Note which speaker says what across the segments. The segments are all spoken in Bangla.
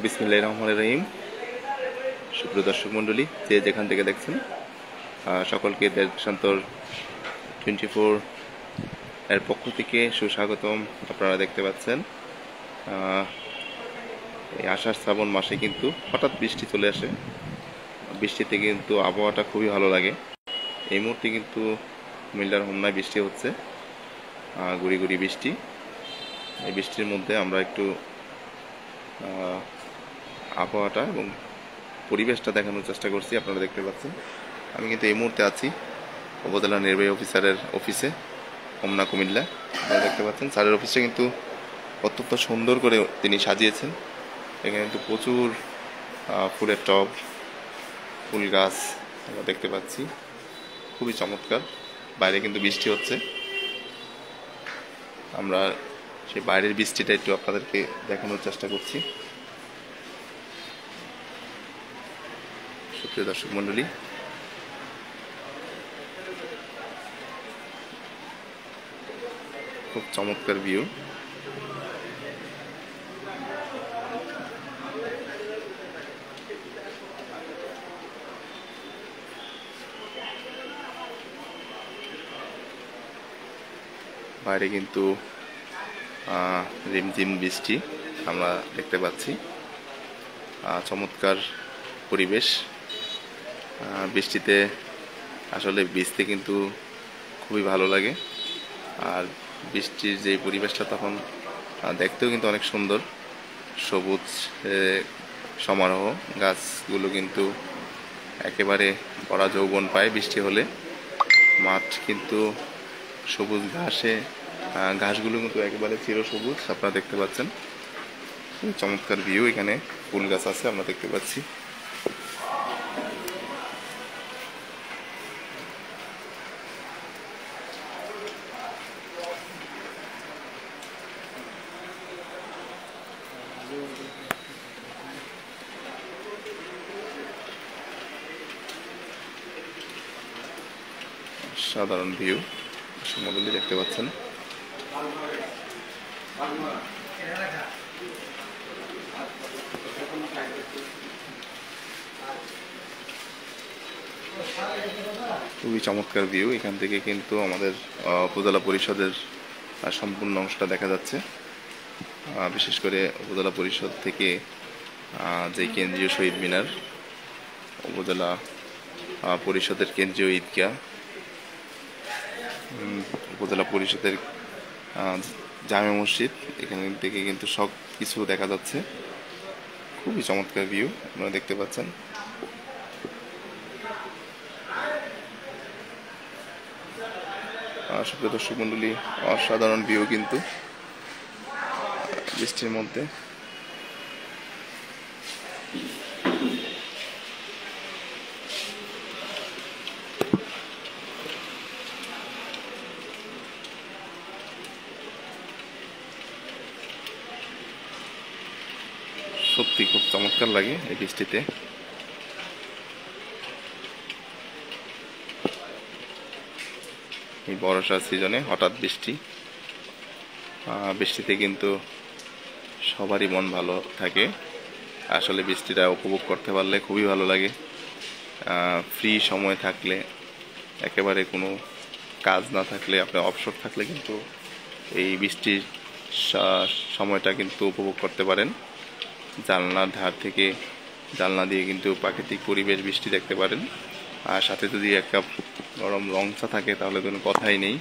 Speaker 1: বিসমিল্লাহির রহমানির রহিম। সুপ্রিয় দর্শক মণ্ডলী, যে যেখান থেকে দেখছেন সকলকে দেশান্তর 24 এর পক্ষ থেকে সুস্বাগতম। আপনারা দেখতে পাচ্ছেন এই আষাঢ় শ্রাবণ মাসে কিন্তু হঠাৎ বৃষ্টি চলে আসে। বৃষ্টিতে কিন্তু আবহাওয়াটা খুবই ভালো লাগে। এই মুহূর্তে কিন্তু কুমিল্লার হোমনায় বৃষ্টি হচ্ছে, গুড়ি গুড়ি বৃষ্টি। এই বৃষ্টির মধ্যে আমরা একটু আবহাওয়াটা এবং পরিবেশটা দেখানোর চেষ্টা করছি। আপনারা দেখতে পাচ্ছেন আমি কিন্তু এই মুহূর্তে আছি উপজেলা নির্বাহী অফিসারের অফিসে, হোমনা কুমিল্লা। আপনারা দেখতে পাচ্ছেন স্যারের অফিসটা কিন্তু অত্যন্ত সুন্দর করে তিনি সাজিয়েছেন। এখানে কিন্তু প্রচুর ফুলের টব, ফুল গাছ আমরা দেখতে পাচ্ছি, খুবই চমৎকার। বাইরে কিন্তু বৃষ্টি হচ্ছে, আমরা সেই বাইরের বৃষ্টিটা একটু আপনাদেরকে দেখানোর চেষ্টা করছি। সুপ্রিয় দর্শক মণ্ডলী, খুব চমৎকার ভিউ। বাইরে কিন্তু রিমঝিম বৃষ্টি আমরা দেখতে পাচ্ছি, চমৎকার পরিবেশ। বৃষ্টিতে আসলে ভিজতে কিন্তু খুবই ভালো লাগে, আর বৃষ্টির যে পরিবেশটা তখন দেখতেও কিন্তু অনেক সুন্দর। সবুজ সমারোহ, গাছগুলো কিন্তু একেবারে ভরা যৌবন পায় বৃষ্টি হলে। মাঠ কিন্তু সবুজ ঘাসে, ঘাসগুলো কিন্তু একেবারে চিরসবুজ। আপনারা দেখতে পাচ্ছেন চমৎকার ভিউ। এখানে ফুল গাছ আছে, আমরা দেখতে পাচ্ছি। সাধারণ ভিউ সমুদ্র দেখতে পাচ্ছেন। খুবই চমৎকার ভিউ। এখান থেকে কিন্তু আমাদের উপজেলা পরিষদের সম্পূর্ণ অংশটা দেখা যাচ্ছে। বিশেষ করে উপজেলা পরিষদ থেকে যে কেন্দ্রীয় শহীদ মিনার, উপজেলা পরিষদের কেন্দ্রীয় ঈদগাহ, উপজেলা পরিষদের জামে মসজিদ, এখান থেকে কিন্তু সব কিছু দেখা যাচ্ছে। খুবই চমৎকার ভিউ আপনারা দেখতে পাচ্ছেন। সুপ্রিয় দর্শক মণ্ডলী, অসাধারণ ভিউ কিন্তু বৃষ্টির মধ্যে। সত্যি খুব চমৎকার লাগে এই বৃষ্টিতে। এই বর্ষা সিজনে হঠাৎ বৃষ্টি, বৃষ্টিতে কিন্তু সবারই মন ভালো থাকে। আসলে বৃষ্টিটা উপভোগ করতে পারলে খুবই ভালো লাগে। ফ্রি সময় থাকলে, একেবারে কোনো কাজ না থাকলে, আপনার অবসর থাকলে কিন্তু এই বৃষ্টির সময়টা কিন্তু উপভোগ করতে পারেন। জানলার ধার থেকে, জানলা দিয়ে কিন্তু প্রাকৃতিক পরিবেশ, বৃষ্টি দেখতে পারেন। আর সাথে যদি এক কাপ গরম রং চা থাকে তাহলে কোনো কথাই নেই।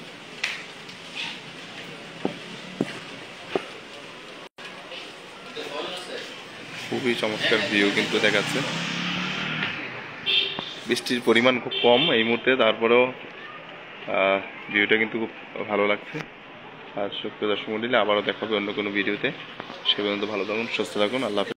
Speaker 1: খুবই চমৎকার ভিউ কিন্তু দেখাচ্ছে। বৃষ্টির পরিমাণ খুব কম এই মুহূর্তে, তারপরেও ভিউটা কিন্তু খুব ভালো লাগছে। আর সুপ্রিয় দর্শক মণ্ডলী, আবারও দেখা হবে অন্য কোনো ভিডিওতে। সে পর্যন্ত ভালো থাকুন, সুস্থ থাকুন। আল্লাহ হাফেজ।